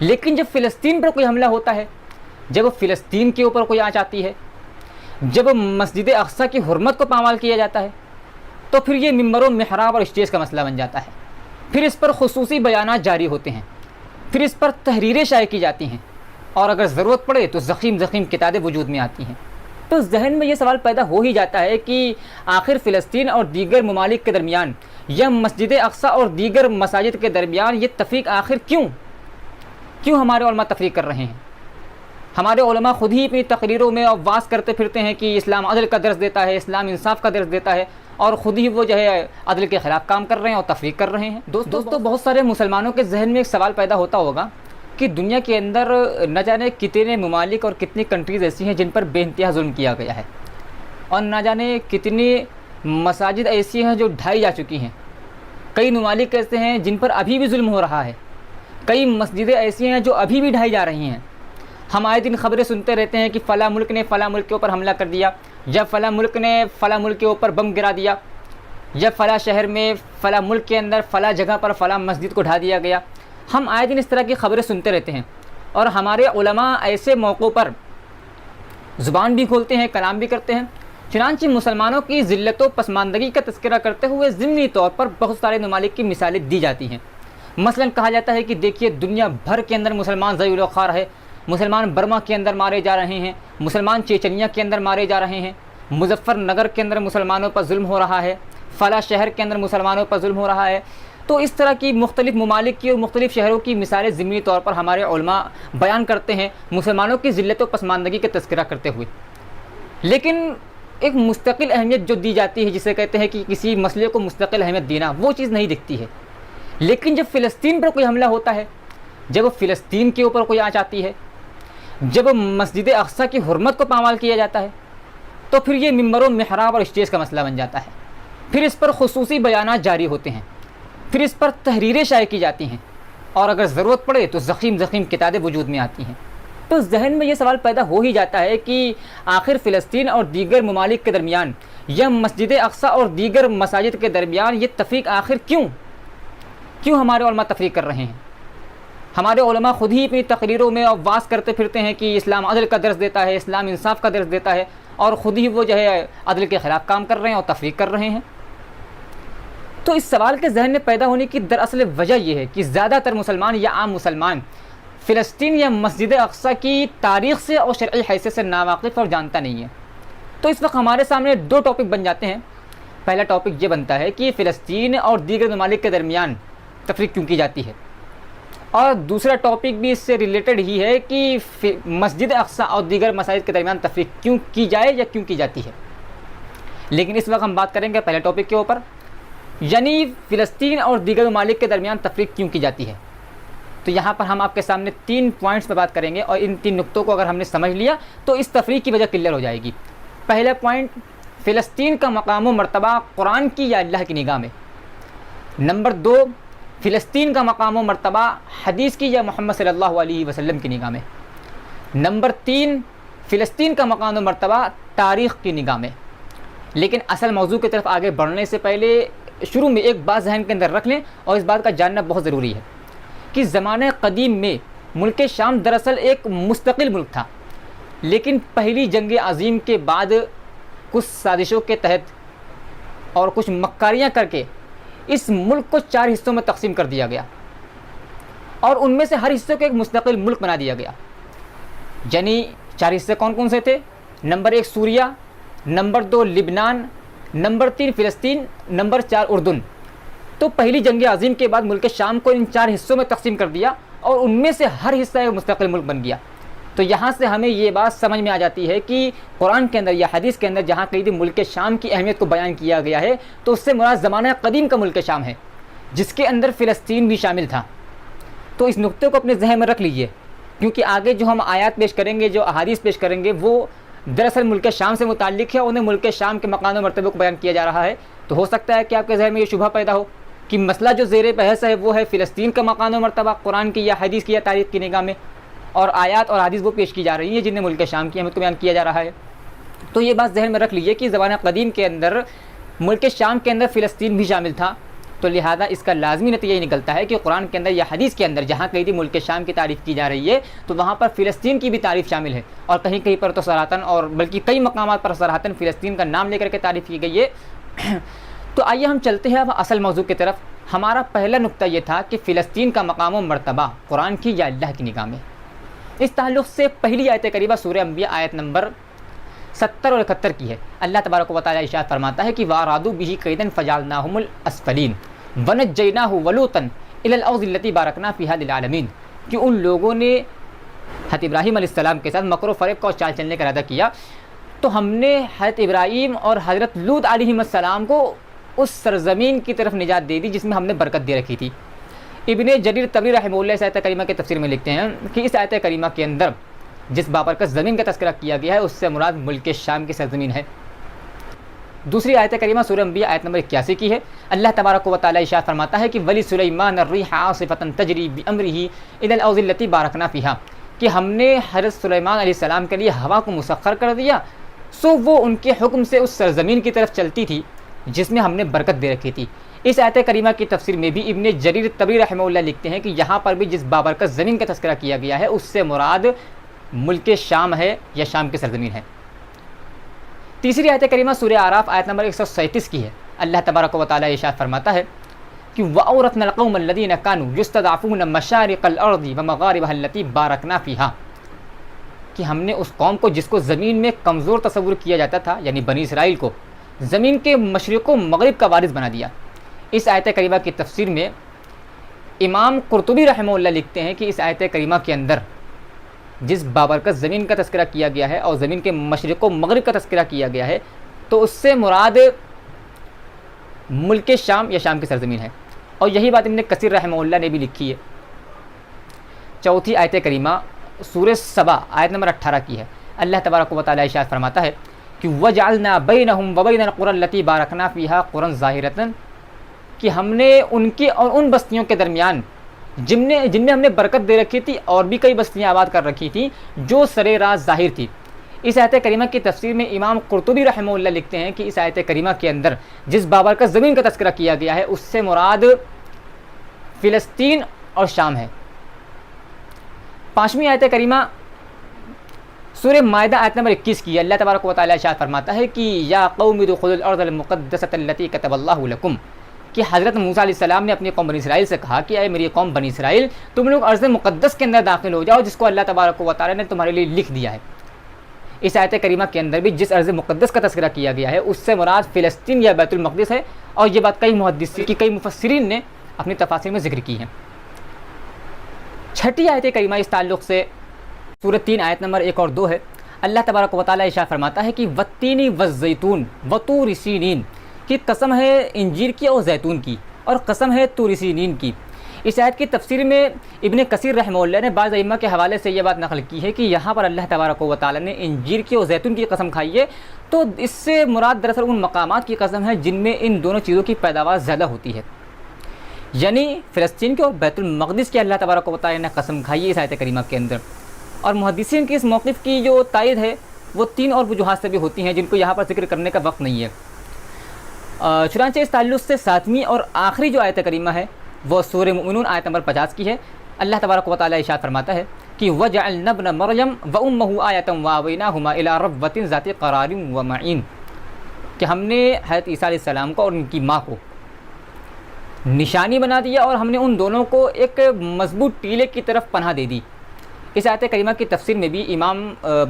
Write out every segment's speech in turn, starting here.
لیکن جب فلسطین پر کوئی حملہ ہوتا ہے، جب فلسطین کے اوپر کوئی آنچ آتی ہے، جب مسجد اقصیٰ کی حرمت کو پامال کیا جاتا ہے، تو پھر یہ ممبر و محراب اور اسٹیج کا مسئلہ بن جاتا ہے۔ پھر اس پر خصوصی بیانات جاری ہوتے ہیں، پھر اس پر تحریریں شائع کی جاتی ہیں، اور اگر ضرورت پڑے تو زخیم کتابیں وجود میں آتی ہیں۔ تو ذہن میں یہ سوال پیدا ہو ہی جاتا ہے کہ آخر فلسطین اور دیگر ممالک کے درمیان یا مسجد اقصیٰ اور دیگر مساجد کے درمیان یہ تفریق آخر کیوں ہمارے علماء تفریق کر رہے ہیں؟ ہمارے علماء خود ہی اپنی تقریروں میں اور واز کرتے پھرتے ہیں کہ اسلام عدل کا درس دیتا ہے، اسلام انصاف کا درس دیتا ہے، اور خود ہی وہ جو ہے عدل کے خلاف کام کر رہے ہیں اور تفریق کر رہے ہیں۔ دوستو بہت سارے مسلمانوں کے ذہن میں ایک سوال پیدا ہوتا ہوگا کہ دنیا کے اندر نہ جانے کتنے ممالک اور کتنی کنٹریز ایسی ہیں جن پر بے انتہا ظلم کیا گیا ہے، اور نہ جانے کتنی مساجد ایسی ہیں جو ڈھائی جا چکی ہیں، کئی ممالک ایسے ہیں جن پر ابھی بھی ظلم ہو رہا ہے، کئی مسجدیں ایسی ہیں جو ابھی بھی ڈھائی جا رہی ہیں۔ ہم آئے دن خبریں سنتے رہتے ہیں کہ فلاں ملک نے فلاں ملک کے اوپر حملہ کر دیا، یا فلاں ملک نے فلاں ملک کے اوپر بم گرا دیا، یا فلاں شہر میں فلاں ملک کے اندر فلاں جگہ پر فلاں مسجد کو ڈھا دیا گیا۔ ہم آئے دن اس طرح کی خبریں سنتے رہتے ہیں، اور ہمارے علماء ایسے موقعوں پر زبان بھی کھولتے ہیں، کلام بھی کرتے ہیں۔ چنانچہ مسلمانوں کی ذلت و پسماندگی کا تذکرہ کرتے ہوئے ضمنی طور پر بہت سارے ممالک کی مثالیں دی جاتی ہیں۔ مثلا کہا جاتا ہے کہ دیکھیے دنیا بھر کے اندر مسلمان ذلیل و خوار ہے، مسلمان برما کے اندر مارے جا رہے ہیں، مسلمان چیچنیا کے اندر مارے جا رہے ہیں، مظفر نگر کے اندر مسلمانوں پر ظلم ہو رہا ہے، فلاں شہر کے اندر مسلمانوں پر ظلم ہو رہا ہے۔ تو اس طرح کی مختلف ممالک کی اور مختلف شہروں کی مثالیں ضمنی طور پر ہمارے علماء بیان کرتے ہیں مسلمانوں کی ذلت و پسماندگی کا تذکرہ کرتے ہوئے۔ لیکن ایک مستقل اہمیت جو دی جاتی ہے، جسے کہتے ہیں کہ کسی مسئلے کو مستقل اہمیت دینا، وہ چیز نہیں دکھتی ہے۔ لیکن جب فلسطین پر کوئی حملہ ہوتا ہے، جب فلسطین کے اوپر کوئی آنچ آتی ہے، جب مسجد اقصیٰ کی حرمت کو پامال کیا جاتا ہے، تو پھر یہ ممبر و محراب اور اسٹیج کا مسئلہ بن جاتا ہے۔ پھر اس پر خصوصی بیانات جاری ہوتے ہیں، پھر اس پر تحریریں شائع کی جاتی ہیں، اور اگر ضرورت پڑے تو زخیم کتابیں وجود میں آتی ہیں۔ تو ذہن میں یہ سوال پیدا ہو ہی جاتا ہے کہ آخر فلسطین اور دیگر ممالک کے درمیان یا مسجد اقصیٰ اور دیگر مساجد کے درمیان یہ تفریق آخر کیوں ہمارے علماء تفریق کر رہے ہیں؟ ہمارے علماء خود ہی اپنی تقریروں میں اور واز کرتے پھرتے ہیں کہ اسلام عدل کا درس دیتا ہے، اسلام انصاف کا درس دیتا ہے، اور خود ہی وہ جو ہے عدل کے خلاف کام کر رہے ہیں اور تفریق کر رہے ہیں۔ تو اس سوال کے ذہن میں پیدا ہونے کی دراصل وجہ یہ ہے کہ زیادہ تر مسلمان یا عام مسلمان فلسطین یا مسجد اقصیٰ کی تاریخ سے اور شرعی حیثیت سے ناواقف اور جانتا نہیں ہے۔ تو اس وقت ہمارے سامنے دو ٹاپک بن جاتے ہیں۔ پہلا ٹاپک یہ بنتا ہے کہ فلسطین اور دیگر ممالک کے درمیان تفریق کیوں کی جاتی ہے، اور دوسرا ٹاپک بھی اس سے ریلیٹڈ ہی ہے کہ مسجد اقصیٰ اور دیگر مساجد کے درمیان تفریق کیوں کی جائے یا کیوں کی جاتی ہے۔ لیکن اس وقت ہم بات کریں گے پہلے ٹاپک کے اوپر، یعنی فلسطین اور دیگر ممالک کے درمیان تفریق کیوں کی جاتی ہے۔ تو یہاں پر ہم آپ کے سامنے 3 پوائنٹس پہ بات کریں گے، اور ان 3 نقطوں کو اگر ہم نے سمجھ لیا تو اس تفریق کی وجہ کلیئر ہو جائے گی۔ پہلا پوائنٹ، فلسطین کا مقام و مرتبہ قرآن کی یا اللہ کی نگاہ میں۔ نمبر 2، فلسطین کا مقام و مرتبہ حدیث کی یا محمد صلی اللہ علیہ وسلم کی نگاہ میں۔ نمبر 3، فلسطین کا مقام و مرتبہ تاریخ کی نگاہ میں۔ لیکن اصل موضوع کی طرف آگے بڑھنے سے پہلے شروع میں ایک بات ذہن کے اندر رکھ لیں، اور اس بات کا جاننا بہت ضروری ہے کہ زمانہ قدیم میں ملک شام دراصل ایک مستقل ملک تھا، لیکن پہلی جنگ عظیم کے بعد کچھ سازشوں کے تحت اور کچھ مکاریاں کر کے اس ملک کو 4 حصوں میں تقسیم کر دیا گیا، اور ان میں سے ہر حصے کو ایک مستقل ملک بنا دیا گیا۔ یعنی 4 حصے کون کون سے تھے؟ نمبر 1 سوریہ، نمبر 2 لبنان، نمبر 3 فلسطین، نمبر 4 اردن۔ تو پہلی جنگ عظیم کے بعد ملک شام کو ان 4 حصوں میں تقسیم کر دیا، اور ان میں سے ہر حصہ ایک مستقل ملک بن گیا۔ تو یہاں سے ہمیں یہ بات سمجھ میں آ جاتی ہے کہ قرآن کے اندر یا حدیث کے اندر جہاں کہیں ملک شام کی اہمیت کو بیان کیا گیا ہے، تو اس سے مراد زمانہ قدیم کا ملک شام ہے، جس کے اندر فلسطین بھی شامل تھا۔ تو اس نقطے کو اپنے ذہن میں رکھ لیجئے، کیونکہ آگے جو ہم آیات پیش کریں گے، جو احادیث پیش کریں گے، وہ دراصل ملک شام سے متعلق ہے، انہیں ملک شام کے مقام و مرتبے کو بیان کیا جا رہا ہے۔ تو ہو سکتا ہے کہ آپ کے ذہن میں یہ شبہ پیدا ہو کہ مسئلہ جو زیر بحث ہے وہ ہے فلسطین کا مقام و مرتبہ قرآن کی یا حدیث کی یا تاریخ کی نگاہ میں، اور آیات اور حدیث وہ پیش کی جا رہی ہیں جنہیں ملک شام کی اہمیت کو بیان کیا جا رہا ہے۔ تو یہ بات ذہن میں رکھ لیجئے کہ زمانہ قدیم کے اندر ملک شام کے اندر فلسطین بھی شامل تھا، تو لہٰذا اس کا لازمی نتیجہ یہ نکلتا ہے کہ قرآن کے اندر یا حدیث کے اندر جہاں کہیں بھی ملک شام کی تعریف کی جا رہی ہے تو وہاں پر فلسطین کی بھی تعریف شامل ہے، اور کہیں کہیں پر تو صراحتاً اور بلکہ کئی مقامات پر صراحتاً فلسطین کا نام لے کر کے تعریف کی گئی ہے۔ تو آئیے ہم چلتے ہیں اب اصل موضوع کی طرف۔ ہمارا پہلا نقطہ یہ تھا کہ فلسطین کا مقام و مرتبہ قرآن کی یا اللہ کی نگاہ میں۔ اس تعلق سے پہلی آیت قریبہ سورہ انبیاء آیت نمبر 70 اور 71 کی ہے۔ اللہ تبارک و تعالیٰ ارشاد فرماتا ہے کہ وَأَرَادُوا بِهِ كَيْدًا فَجَعَلْنَاهُمُ الْأَسْفَلِينَ وَنَجَّيْنَاهُ وَلُوطًا إِلَى الْأَرْضِ الَّتِي بَارَكْنَا فِيهَا لِلْعَالَمِينَ کہ ان لوگوں نے حضرت ابراہیم علیہ السلام کے ساتھ مکر و فریب کا چال چلنے کا ارادہ کیا، تو ہم نے حضرت ابراہیم اور حضرت لوط علیہ السلام کو اس سرزمین کی طرف نجات دے دی جس میں ہم نے برکت دے رکھی تھی۔ ابن جریر طبری رحمہ اللہ اس آیت کریمہ کے تفسیر میں لکھتے ہیں کہ اس آیت کریمہ کے اندر جس بابرکت زمین کا تذکرہ کیا گیا ہے اس سے مراد ملک شام کی سرزمین ہے۔ دوسری آیت کریمہ سورہ انبیاء آیت نمبر 81 کی ہے۔ اللہ تبارک و تعالیٰ ارشاد فرماتا ہے کہ وَلِسُلَيْمَانَ الرِّيحَ عَاصِفَةً تَجْرِي بِأَمْرِهِ إِلَى الْأَرْضِ الَّتِي بَارَكْنَا فِيهَا کہ ہم نے حضرت سلیمان علیہ السلام کے لیے ہوا کو مسخر کر دیا، سو وہ ان کے حکم سے اس سرزمین کی طرف چلتی تھی جس میں ہم نے برکت دے رکھی تھی۔ اس آیت کریمہ کی تفسیر میں بھی ابن جریر طبری رحمہ اللہ لکھتے ہیں کہ یہاں پر بھی جس بابرکت زمین کا تذکرہ کیا گیا ہے اس سے مراد ملک شام ہے یا شام کی سرزمین ہے۔ تیسری آیت کریمہ سورہ اعراف آیت نمبر 137 کی ہے۔ اللہ تبارک و تعالیٰ ارشاد فرماتا ہے کہ وَأَوْرَثْنَا الْقَوْمَ الَّذِينَ كَانُوا يُسْتَضْعَفُونَ مَشَارِقَ الْأَرْضِ وَمَغَارِبَهَا الَّتِي بَارَكْنَا فِيهَا کہ ہم نے اس قوم کو جس کو زمین میں کمزور تصور کیا جاتا تھا یعنی بنی اسرائیل کو زمین کے مشرق و مغرب کا وارث بنا دیا۔ اس آیت کریمہ کی تفسیر میں امام قرطبی رحمہ اللہ لکھتے ہیں کہ اس آیت کریمہ کے اندر جس بابرکت زمین کا تذکرہ کیا گیا ہے اور زمین کے مشرق و مغرب کا تذکرہ کیا گیا ہے تو اس سے مراد ملک شام یا شام کی سرزمین ہے، اور یہی بات ابن کثیر رحمہ اللہ نے بھی لکھی ہے۔ چوتھی آیت کریمہ سورہ سبا آیت نمبر 18 کی ہے۔ اللہ تبارک و تعالیٰ ارشاد فرماتا ہے کہ وَجَعَلْنَا بَيْنَهُمْ وَبَيْنَ الْقُرَى الَّتِي بَارَكْنَا فِيهَا قُرًى ظَاهِرَةً کہ ہم نے ان کے اور ان بستیوں کے درمیان جن میں ہم نے برکت دے رکھی تھی اور بھی کئی بستیاں آباد کر رکھی تھیں جو سر راز ظاہر تھی۔ اس آیت کریمہ کی تفسیر میں امام قرطبی رحمہ اللہ لکھتے ہیں کہ اس آیت کریمہ کے اندر جس بابرکت زمین کا تذکرہ کیا گیا ہے اس سے مراد فلسطین اور شام ہے۔ پانچویں آیت کریمہ سورہ مائدہ آیت نمبر 21 کی ہے۔ اللہ تبارک و تعالیٰ ارشاد فرماتا ہے کہ یا قوم ادخلوا الارض المقدسۃ التي كتب اللہ لکم کہ حضرت موسیٰ علیہ السلام نے اپنی قوم بنی اسرائیل سے کہا کہ اے میری قوم بنی اسرائیل تم لوگ ارض مقدس کے اندر داخل ہو جاؤ جس کو اللہ تبارک و تعالیٰ نے تمہارے لیے لکھ دیا ہے۔ اس آیت کریمہ کے اندر بھی جس ارض مقدس کا تذکرہ کیا گیا ہے اس سے مراد فلسطین یا بیت المقدس ہے، اور یہ بات کئی مفسرین نے اپنی تفاسیر میں ذکر کی ہے۔ چھٹی آیت کریمہ اس تعلق سے سورہ 3 آیت نمبر 1 اور 2 ہے۔ اللہ تبارک و تعالیٰ ارشاد فرماتا ہے کہ والتین والزیتون وطور سینین کی قسم ہے انجیر کی اور زیتون کی، اور قسم ہے طور سینین کی۔ اس آیت کی تفسیر میں ابن کثیر رحمہ اللہ نے بعض ائمہ کے حوالے سے یہ بات نقل کی ہے کہ یہاں پر اللہ تبارک و تعالیٰ نے انجیر کی اور زیتون کی قسم کھائی ہے، تو اس سے مراد دراصل ان مقامات کی قسم ہے جن میں ان دونوں چیزوں کی پیداوار زیادہ ہوتی ہے، یعنی فلسطین کے اور بیت المقدس کی اللہ تبارک و تعالیٰ نے قسم کھائی ہے اس آیت کریمہ کے اندر۔ اور محدثین کی اس موقف کی جو تائید ہے وہ 3 اور وجوہات سے بھی ہوتی ہیں جن کو یہاں پر ذکر کرنے کا وقت نہیں ہے۔ چنانچہ اس تعلق سے 7ویں اور آخری جو آیت کریمہ ہے وہ سورہ مومنون آیت نمبر 50 کی ہے۔ اللہ تبارک و تعالیٰ ارشاد فرماتا ہے کہ وَجَعَلْنَا ابْنَ مَرْيَمَ وَأُمَّهُ آیَةً وَآوَيْنَاهُمَا إِلَىٰ رَبْوَةٍ ذَاتِ قَرَارٍ وَمَعِینٍ کہ ہم نے حضرت عیسیٰ علیہ السلام کو اور ان کی ماں کو نشانی بنا دیا اور ہم نے ان دونوں کو ایک مضبوط ٹیلے کی طرف پناہ دے دی۔ اس آیت کریمہ کی تفسیر میں بھی امام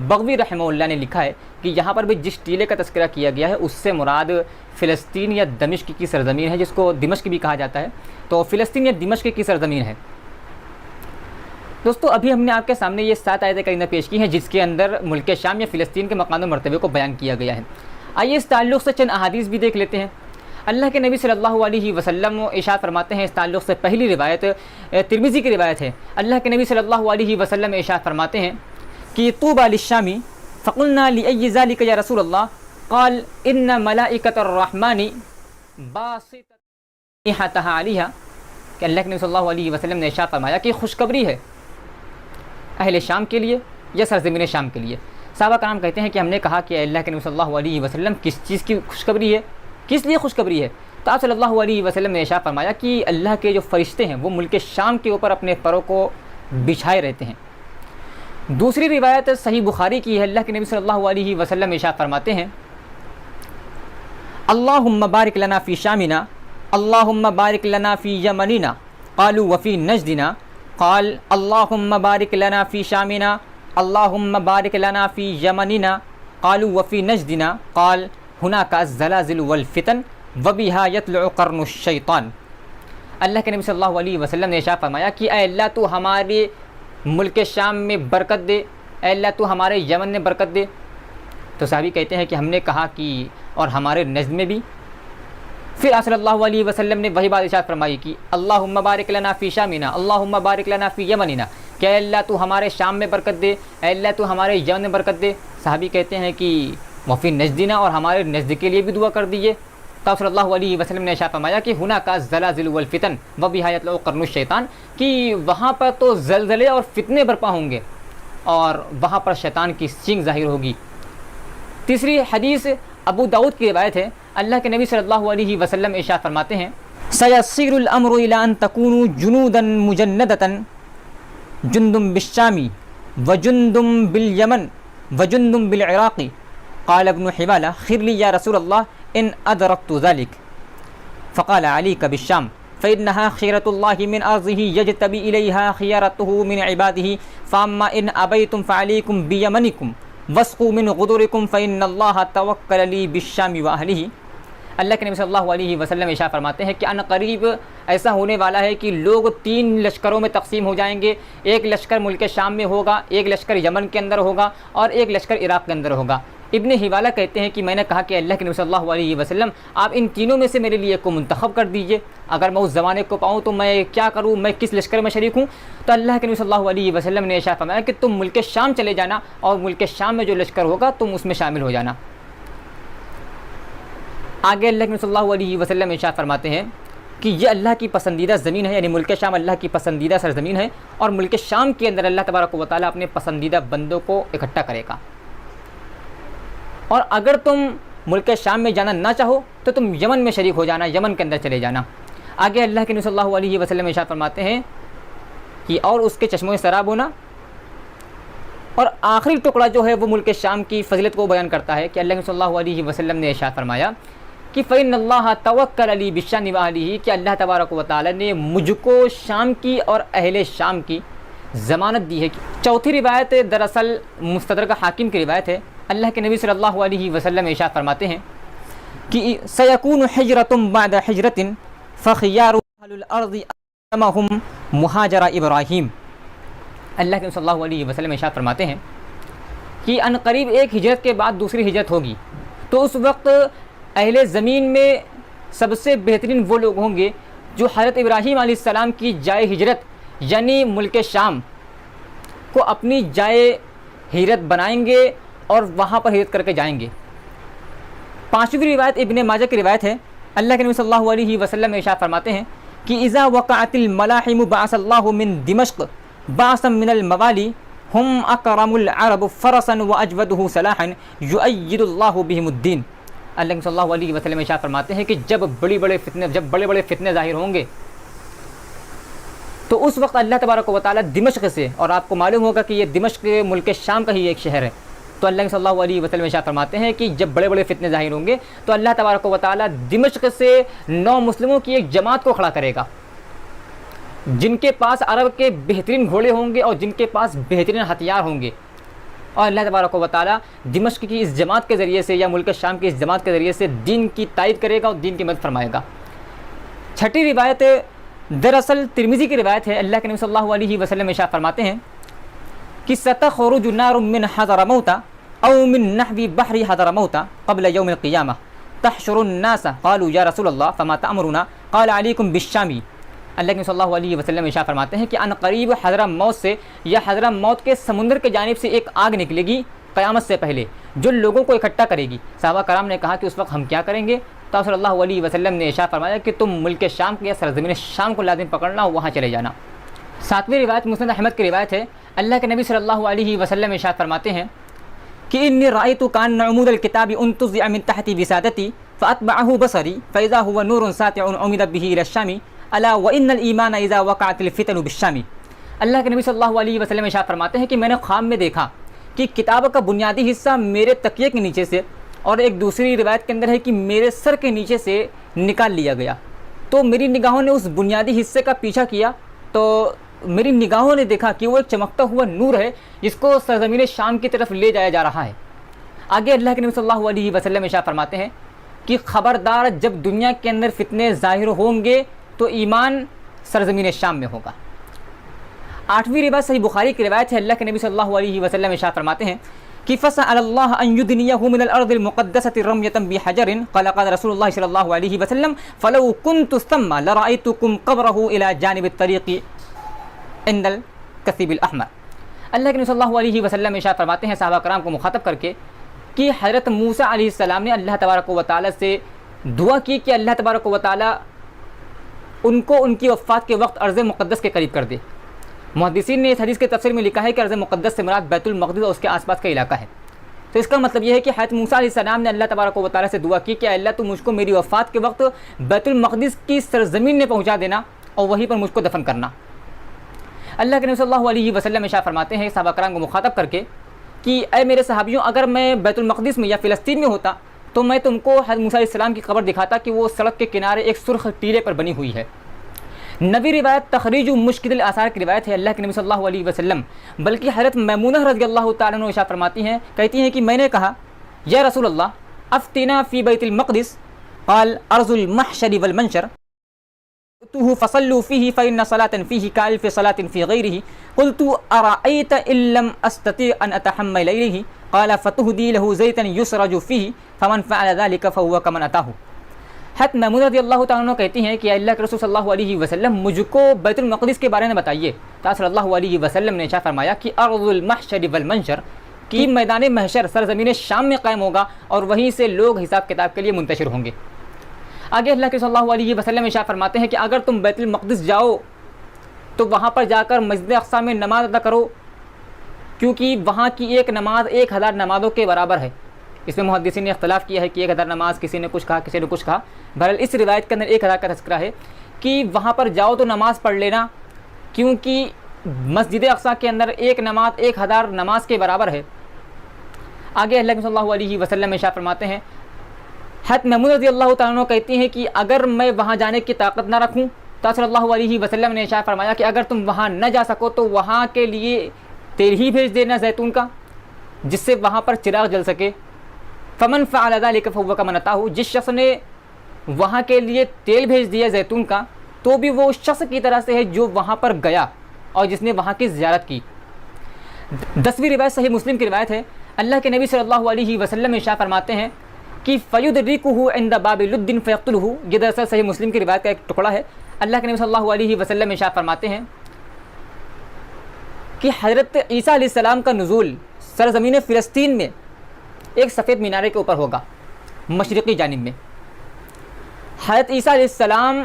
بغوی رحمہ اللہ نے لکھا ہے کہ یہاں پر بھی جس ٹیلے کا تذکرہ کیا گیا ہے اس سے مراد فلسطین یا دمشق کی سرزمین ہے، جس کو دمشق بھی کہا جاتا ہے، تو فلسطین یا دمشق کی سرزمین ہے۔ دوستو ابھی ہم نے آپ کے سامنے یہ 7 آیتیں کریمہ پیش کی ہیں جس کے اندر ملک شام یا فلسطین کے مقام و مرتبے کو بیان کیا گیا ہے۔ آئیے اس تعلق سے چند احادیث بھی دیکھ لیتے ہیں۔ اللہ کے نبی صلی اللہ علیہ وسلم ارشاد فرماتے ہیں، اس تعلق سے پہلی روایت ترمذی کی روایت ہے۔ اللہ کے نبی صلی اللہ علیہ وسلم ارشاد فرماتے ہیں کہ طوبى للشام فقلنا لأي ذلك یا رسول اللہ قال ان ملائکۃ الرحمن باسطۃ اجنحتها علیہا کہ اللہ کے نبی صلی اللہ علیہ وسلم نے ارشاد فرمایا کہ خوشخبری ہے اہل شام کے لیے یا سرزمین شام کے لیے۔ صحابہ کرام کہتے ہیں کہ ہم نے کہا کہ اللہ کے نبی صلی اللہ علیہ وسلم کس چیز کی خوشخبری ہے، کس لیے خوشخبری ہے؟ تو آپ صلی اللہ علیہ وسلم نے ارشاد فرمایا کہ اللہ کے جو فرشتے ہیں وہ ملک شام کے اوپر اپنے پروں کو بچھائے رہتے ہیں۔ دوسری روایت صحیح بخاری کی ہے، اللہ کے نبی صلی اللہ علیہ وسلم ارشاد فرماتے ہیں اللہم بارک لنا فی شامنا اللہم بارک لنا فی یمننا قالوا وفی نجدنا قال اللہم بارک لنا فی شامنا اللہم بارک لنا فی یمننا قالوا وفی نجدنا قال هناک الزلازل والفتن وبها یطلع قرن الشیطان۔ اللہ کے نبی صلی اللہ علیہ وسلم نے ارشاد فرمایا کہ اے اللہ تو ہمارے ملک شام میں برکت دے، اے اللہ تو ہمارے یمن میں برکت دے۔ تو صحابی کہتے ہیں کہ ہم نے کہا کہ اور ہمارے نجد میں بھی۔ پھر آپ صلی اللہ علیہ وسلم نے وہی بات ارشاد فرمائی کہ اللہم بارک لنا فی شامنا اللہم بارک لنا فی یمننا، کہ اے اللہ تو ہمارے شام میں برکت دے، اے اللہ تو ہمارے یمن میں برکت دے۔ صحابی کہتے ہیں کہ وفی نجدنا، اور ہمارے نجد کے لیے بھی دعا کر دیجیے۔ تو آپ صلی اللہ علیہ وسلم نے ارشاد فرمایا کہ ہناک الزلازل والفتن وبها یطلع قرن الشیطان، کہ وہاں پر تو زلزلے اور فتنے برپا ہوں گے اور وہاں پر شیطان کی سینگ ظاہر ہوگی۔ تیسری حدیث ابو داؤد کی روایت ہے، اللہ کے نبی صلی اللہ علیہ وسلم ارشاد فرماتے ہیں سیصیر الامر الی ان تکونوا جنودا مجندۃ جند بالشام وجند بالیمن وجند بالعراق قال ابن حبالہ خر لی یا رسول اللہ ان ادرکت ذلك فقال علیک بالشام فإنها خیرۃ اللہ من ارضہ یجتبی الیہا خیارته من عبادہ فاما ان ابیتم فعلیکم بیمنکم وسقوا من غدورکم فإن اللہ توکل لی بالشام واہلہ۔ اللہ کے نبی صلی اللہ علیہ وسلم ارشاد فرماتے ہیں کہ ان قریب ایسا ہونے والا ہے کہ لوگ 3 لشکروں میں تقسیم ہو جائیں گے، ایک لشکر ملک شام میں ہوگا، ایک لشکر یمن کے اندر ہوگا اور ایک لشکر عراق کے اندر ہوگا۔ ابن حوالہ کہتے ہیں کہ میں نے کہا کہ اللہ کے نبی صلی اللہ علیہ وسلم آپ ان تینوں میں سے میرے لیے کو منتخب کر دیجئے، اگر میں اس زمانے کو پاؤں تو میں کیا کروں، میں کس لشکر میں شریک ہوں؟ تو اللہ کے نبی صلی اللہ علیہ وسلم نے ارشاد فرمایا کہ تم ملک شام چلے جانا اور ملک شام میں جو لشکر ہوگا تم اس میں شامل ہو جانا۔ آگے اللہ کے نبی صلی اللہ علیہ وسلم ارشاد فرماتے ہیں کہ یہ اللہ کی پسندیدہ زمین ہے، یعنی ملک شام اللہ کی پسندیدہ سرزمین ہے، اور ملک شام کے اندر اللہ تبارک و تعالیٰ اپنے پسندیدہ بندوں کو اکٹھا کرے گا۔ اور اگر تم ملک شام میں جانا نہ چاہو تو تم یمن میں شریک ہو جانا، یمن کے اندر چلے جانا۔ آگے اللہ کے نبی صلی اللہ علیہ وسلم ارشاد فرماتے ہیں کہ اور اس کے چشموں سراب ہونا۔ اور آخری ٹکڑا جو ہے وہ ملک شام کی فضیلت کو بیان کرتا ہے کہ اللہ کے صلی اللہ علیہ وسلم نے ارشاد فرمایا کہ فإن اللہ توکل علی بالشام واہلہ، کہ اللہ تبارک و تعالی نے مجھ کو شام کی اور اہل شام کی ضمانت دی ہے۔ چوتھی روایت دراصل مستدرک حاکم کی روایت ہے، اللہ کے نبی صلی اللہ علیہ وسلم ارشاد فرماتے ہیں کہ سیکون حجرۃ بعد حجرۃ فخیار اہل الارض اعظمہم مہاجر ابراہیم۔ اللہ کے نبی صلی اللہ علیہ وسلم ارشاد فرماتے ہیں کہ ان قریب ایک ہجرت کے بعد دوسری ہجرت ہوگی، تو اس وقت اہل زمین میں سب سے بہترین وہ لوگ ہوں گے جو حضرت ابراہیم علیہ السلام کی جائے ہجرت یعنی ملک شام کو اپنی جائے ہجرت بنائیں گے اور وہاں پر ہجرت کر کے جائیں گے۔ پانچویں روایت ابن ماجہ کی روایت ہے، اللہ کے نبی صلی اللہ علیہ وسلم ارشاد فرماتے ہیں کہ اذا وقعت الملاحم بعث اللہ من دمشق بعثا من الموالی ہم اکرم العرب فرسا واجودہ سلاحا یؤید اللہ بہم الدین۔ اللہ کے صلی اللہ علیہ وسلم ارشاد فرماتے ہیں کہ جب بڑے بڑے فتنے ظاہر ہوں گے تو اس وقت اللہ تبارک و تعالیٰ دمشق سے، اور آپ کو معلوم ہوگا کہ یہ دمشق ملک شام کا ہی ایک شہر ہے، تو اللہ صلی اللہ علیہ وسلم ارشاد فرماتے ہیں کہ جب بڑے فتنے ظاہر ہوں گے تو اللہ تبارک و تعالیٰ دمشق سے 9 مسلموں کی ایک جماعت کو کھڑا کرے گا، جن کے پاس عرب کے بہترین گھوڑے ہوں گے اور جن کے پاس بہترین ہتھیار ہوں گے، اور اللہ تبارک و تعالیٰ دمشق کی اس جماعت کے ذریعے سے یا ملک شام کی اس جماعت کے ذریعے سے دین کی تائید کرے گا اور دین کی مدد فرمائے گا۔ چھٹی روایت دراصل ترمذی کی روایت ہے، اللہ کے نبی صلی اللہ علیہ وسلم ارشاد فرماتے ہیں کہ ستخرج نار من حضرموت او من نحو بحر حضرموت قبل یوم القیامہ تحشر الناس قالوا یا رسول اللہ فما تأمرنا قال علیکم بالشام۔ اللہ کے صلی اللہ علیہ وسلم ارشاد فرماتے ہیں کہ ان قریب حضرموت سے یا حضرموت کے سمندر کی جانب سے ایک آگ نکلے گی قیامت سے پہلے جو لوگوں کو اکٹھا کرے گی۔ صحابہ کرام نے کہا کہ اس وقت ہم کیا کریں گے؟ تو صلی اللہ علیہ وسلم نے ارشاد فرمایا کہ تم ملک شام یا سرزمین شام کو لازم پکڑنا اور وہاں چلے جانا۔ ساتویں روایت مسند احمد کی روایت ہے، اللہ کے نبی صلی اللہ علیہ وسلم ارشاد فرماتے ہیں کہ انی رأیت کأن عمود الکتاب انتزع من تحت وسادتی فأتبعه بصري فإذا هو نور ساطع عمد به إلى الشام ألا وإن الإيمان إذا وقعت الفتن بالشام. اللہ کے نبی صلی اللہ علیہ وسلم ارشاد فرماتے ہیں کہ میں نے خواب میں دیکھا کہ کتاب کا بنیادی حصہ میرے تکیے کے نیچے سے اور ایک دوسری روایت کے اندر ہے کہ میرے سر کے نیچے سے نکال لیا گیا. تو میری نگاہوں نے اس بنیادی حصے کا پیچھا کیا تو میری نگاہوں نے دیکھا کہ وہ ایک چمکتا ہوا نور ہے جس کو سرزمین شام کی طرف لے جایا جا رہا ہے. آگے اللہ کے نبی صلی اللہ علیہ وسلم ارشاد فرماتے ہیں کہ خبردار جب دنیا کے اندر فتنے ظاہر ہوں گے تو ایمان سرزمین شام میں ہوگا. 8ویں روایت صحیح بخاری کی روایت ہے. اللہ کے نبی صلی اللہ علیہ وسلم ارشاد فرماتے ہیں کہ فسأل اللہ ان يدنيه من الارض المقدسة رمية بحجر قال قال رسول اللہ صلی اللہ علیہ وسلم فلو كنت ثم لرأيتكم قبره الى جانب الطريق عند الكثيب الاحمر. اللہ کے نبی صلی اللہ علیہ وسلم ارشاد فرماتے ہیں صحابہ کرام کو مخاطب کر کے کہ حضرت موسیٰ علیہ السلام نے اللہ تبارک و تعالیٰ سے دعا کی کہ اللہ تبارک و تعالیٰ ان کو ان کی وفات کے وقت ارض مقدس کے قریب کر دے. محدثین نے اس حدیث کے تفسیر میں لکھا ہے کہ ارض مقدس سے مراد بیت المقدس اور اس کے آس پاس کا علاقہ ہے. تو اس کا مطلب یہ ہے کہ حضرت موسیٰ علیہ السلام نے اللہ تبارک و تعالیٰ سے دعا کی کہ اللہ تو مجھ کو میری وفات کے وقت بیت المقدس کی سرزمین میں پہنچا دینا اور وہیں پر مجھ کو دفن کرنا. اللہ کے نبی صلی اللہ علیہ وسلم ارشاد فرماتے ہیں صحابہ کرام کو مخاطب کر کے کہ اے میرے صحابیوں اگر میں بیت المقدس میں یا فلسطین میں ہوتا تو میں تم کو حضرت موسیٰ علیہ السلام کی قبر دکھاتا کہ وہ سڑک کے کنارے ایک سرخ ٹیلے پر بنی ہوئی ہے. نبی روایت تخریج مشکل الاثار کی روایت ہے. اللہ کے نبی صلی اللہ علیہ وسلم بلکہ حضرت میمونہ رضی اللہ تعالیٰ عنہ ارشاد فرماتی ہیں کہتی ہیں کہ میں نے کہا یا رسول اللہ افتنا فی بیت المقدس قال ارض المحشر والمنشر فصلوا فيه فإن صلاة فيه كألف صلاة في غيره قلت أرأيت إن لم أستطيع أن أتحمل إليه قال فتهدي له زيتا يسرج فيه فمن فعل ذلك فهو كمن أتاه. حضرت میمونہ رضی اللہ تعالیٰ عنہ کہتی ہیں کہ اللہ کے رسول صلی اللہ علیہ وسلم مجھ کو بیت المقدس کے بارے میں بتائیے. تو صلی اللہ علیہ وسلم نے ارشاد فرمایا کہ ارض المحشر والمنشر کہ میدان محشر سرزمین شام میں قائم ہوگا اور وہیں سے لوگ حساب کتاب کے لیے منتشر ہوں گے. آگے اللہ کے صلی اللہ علیہ وسلم ارشاد فرماتے ہیں کہ اگر تم بیت المقدس جاؤ تو وہاں پر جا کر مسجد اقصیٰ میں نماز ادا کرو کیونکہ وہاں کی ایک نماز 1000 نمازوں کے برابر ہے. اس میں محدثین نے اختلاف کیا ہے کہ 1000 نماز کسی نے کچھ کہا کسی نے کچھ کہا. بہرحال اس روایت کے اندر 1000 کا تذکرہ ہے کہ وہاں پر جاؤ تو نماز پڑھ لینا کیونکہ مسجد اقصیٰ کے اندر ایک نماز 1000 نماز کے برابر ہے. آگے اللہ صلی اللہ علیہ وسلم ارشاد فرماتے ہیں حضرت میمونہ رضی اللہ تعالیٰ عنہ کہتی ہیں کہ اگر میں وہاں جانے کی طاقت نہ رکھوں تو صلی اللہ علیہ وسلم نے ارشاد فرمایا کہ اگر تم وہاں نہ جا سکو تو وہاں کے لیے تیل ہی بھیج دینا زیتون کا جس سے وہاں پر چراغ جل سکے. فمن فعل ذلك فهو كمن اتاه جس شخص نے وہاں کے لیے تیل بھیج دیا زیتون کا تو بھی وہ اس شخص کی طرح سے ہے جو وہاں پر گیا اور جس نے وہاں کی زیارت کی. 10ویں روایت صحیح مسلم کی روایت ہے. اللہ کے نبی صلی اللہ علیہ وسلم ارشاد فرماتے ہیں کہ فَيُدْرِكُهُ عِنْدَ بَابِ لُدٍّ فَيَقْتُلُهُ. یہ دراصل صحیح مسلم کی روایت کا ایک ٹکڑا ہے. اللہ کے نبی صلی اللہ علیہ وسلم ارشاد فرماتے ہیں کہ حضرت عیسیٰ علیہ السلام کا نزول سرزمین فلسطین میں ایک سفید مینارے کے اوپر ہوگا مشرقی جانب میں. حضرت عیسیٰ علیہ السلام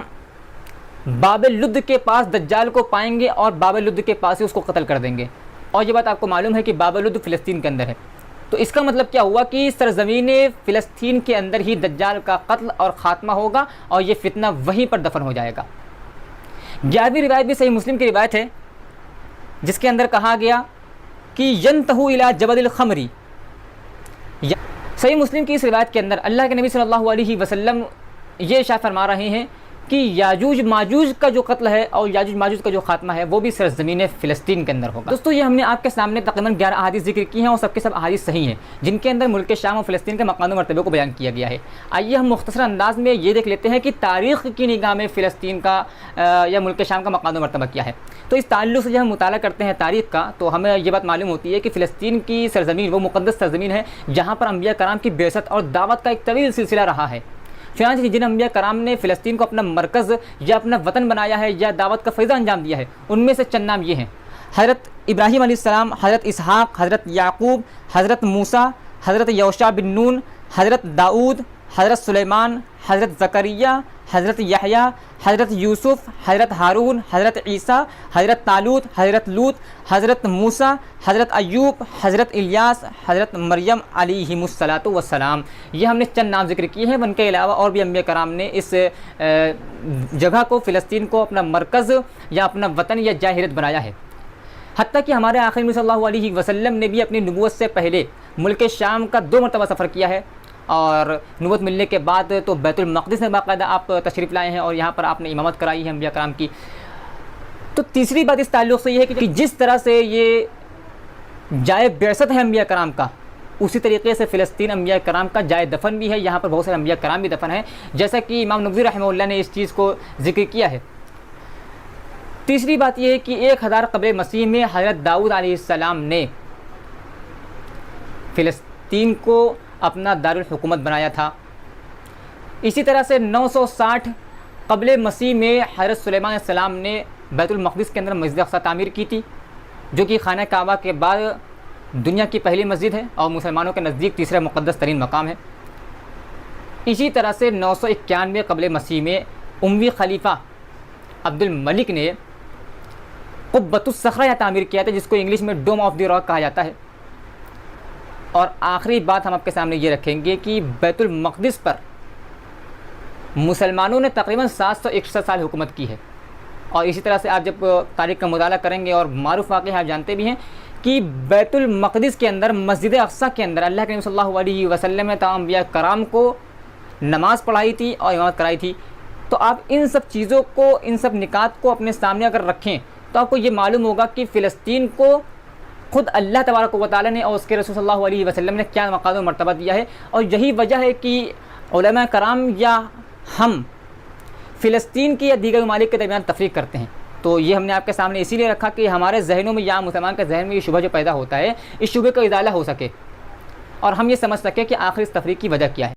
باب لد کے پاس دجال کو پائیں گے اور باب لد کے پاس ہی اس کو قتل کر دیں گے. اور یہ بات آپ کو معلوم ہے کہ باب لد فلسطین کے اندر ہے. تو اس کا مطلب کیا ہوا کہ سرزمین فلسطین کے اندر ہی دجال کا قتل اور خاتمہ ہوگا اور یہ فتنہ وہیں پر دفن ہو جائے گا. 11ویں روایت بھی صحیح مسلم کی روایت ہے جس کے اندر کہا گیا کہ ینتہو الی جبل الخمری. صحیح مسلم کی اس روایت کے اندر اللہ کے نبی صلی اللہ علیہ وسلم یہ ارشاد فرما رہے ہیں کہ یاجوج ماجوج کا جو قتل ہے اور یاجوج ماجوج کا جو خاتمہ ہے وہ بھی سرزمین فلسطین کے اندر ہوگا. دوستو یہ ہم نے آپ کے سامنے تقریباً 11 احادیث ذکر کی ہیں اور سب کے سب احادیث صحیح ہیں جن کے اندر ملک شام اور فلسطین کے مقام و مرتبے کو بیان کیا گیا ہے. آئیے ہم مختصر انداز میں یہ دیکھ لیتے ہیں کہ تاریخ کی نگاہ میں فلسطین کا یا ملک شام کا مقام و مرتبہ کیا ہے. تو اس تعلق سے جب ہم مطالعہ کرتے ہیں تاریخ کا تو ہمیں یہ بات معلوم ہوتی ہے کہ فلسطین کی سرزمین وہ مقدس سرزمین ہے جہاں پر انبیاء کرام کی بعثت اور دعوت کا ایک طویل سلسلہ رہا ہے. چنانچہ جن انبیاء کرام نے فلسطین کو اپنا مرکز یا اپنا وطن بنایا ہے یا دعوت کا فریضہ انجام دیا ہے ان میں سے چند نام یہ ہیں: حضرت ابراہیم علیہ السلام، حضرت اسحاق، حضرت یعقوب، حضرت موسیٰ، حضرت یوشع بن نون، حضرت داؤد، حضرت سلیمان، حضرت زکریا، حضرت یحییٰ، حضرت یوسف، حضرت ہارون، حضرت عیسیٰ، حضرت طالوت، حضرت لوط، حضرت موسیٰ، حضرت ایوب، حضرت الیاس، حضرت مریم علیہم الصلاۃ والسلام. یہ ہم نے چند نام ذکر کیے ہیں. ان کے علاوہ اور بھی انبیاء کرام نے اس جگہ کو، فلسطین کو اپنا مرکز یا اپنا وطن یا جاہرت بنایا ہے. حتیٰ کہ ہمارے آخری نبی صلی اللہ علیہ وسلم نے بھی اپنی نبوت سے پہلے ملک شام کا 2 مرتبہ سفر کیا ہے، اور نبوت ملنے کے بعد تو بیت المقدس میں باقاعدہ آپ تشریف لائے ہیں اور یہاں پر آپ نے امامت کرائی ہے انبیاء کرام کی. تو تیسری بات اس تعلق سے یہ ہے کہ جس طرح سے یہ جائے بعثت ہے انبیاء کرام کا، اسی طریقے سے فلسطین انبیاء کرام کا جائے دفن بھی ہے. یہاں پر بہت سارے انبیاء کرام بھی دفن ہیں، جیسا کہ امام نبوی رحمہ اللہ نے اس چیز کو ذکر کیا ہے. تیسری بات یہ ہے کہ 1000 قبل مسیح میں حضرت داؤد علیہ السلام نے فلسطین کو اپنا دارالحکومت بنایا تھا. اسی طرح سے 960 قبل مسیح میں حضرت سلیمان علیہ السلام نے بیت المقدس کے اندر مسجد اقصی تعمیر کی تھی، جو کہ خانہ کعبہ کے بعد دنیا کی پہلی مسجد ہے اور مسلمانوں کے نزدیک تیسرا مقدس ترین مقام ہے. اسی طرح سے 991 قبل مسیح میں اموی خلیفہ عبد الملک نے قبۃ الصخرہ تعمیر کیا تھا، جس کو انگلش میں ڈوم آف دی راک کہا جاتا ہے. اور آخری بات ہم آپ کے سامنے یہ رکھیں گے کہ بیت المقدس پر مسلمانوں نے تقریباً 761 سال حکومت کی ہے. اور اسی طرح سے آپ جب تاریخ کا مطالعہ کریں گے اور معروف واقعہ آپ جانتے بھی ہیں کہ بیت المقدس کے اندر مسجد اقصی کے اندر اللہ کے نبی صلی اللہ علیہ وسلم نے تمام انبیاء کرام کو نماز پڑھائی تھی اور امامت کرائی تھی. تو آپ ان سب چیزوں کو، ان سب نکات کو اپنے سامنے اگر رکھیں تو آپ کو یہ معلوم ہوگا کہ فلسطین کو خود اللہ تبارک و تعالیٰ نے اور اس کے رسول صلی اللہ علیہ وسلم نے کیا مقام و مرتبہ دیا ہے. اور یہی وجہ ہے کہ علماء کرام یا ہم فلسطین کی یا دیگر ممالک کے درمیان تفریق کرتے ہیں. تو یہ ہم نے آپ کے سامنے اسی لیے رکھا کہ ہمارے ذہنوں میں یا مسلمان کے ذہن میں یہ شبہ جو پیدا ہوتا ہے، اس شبہ کا ازالہ ہو سکے اور ہم یہ سمجھ سکیں کہ آخر اس تفریق کی وجہ کیا ہے.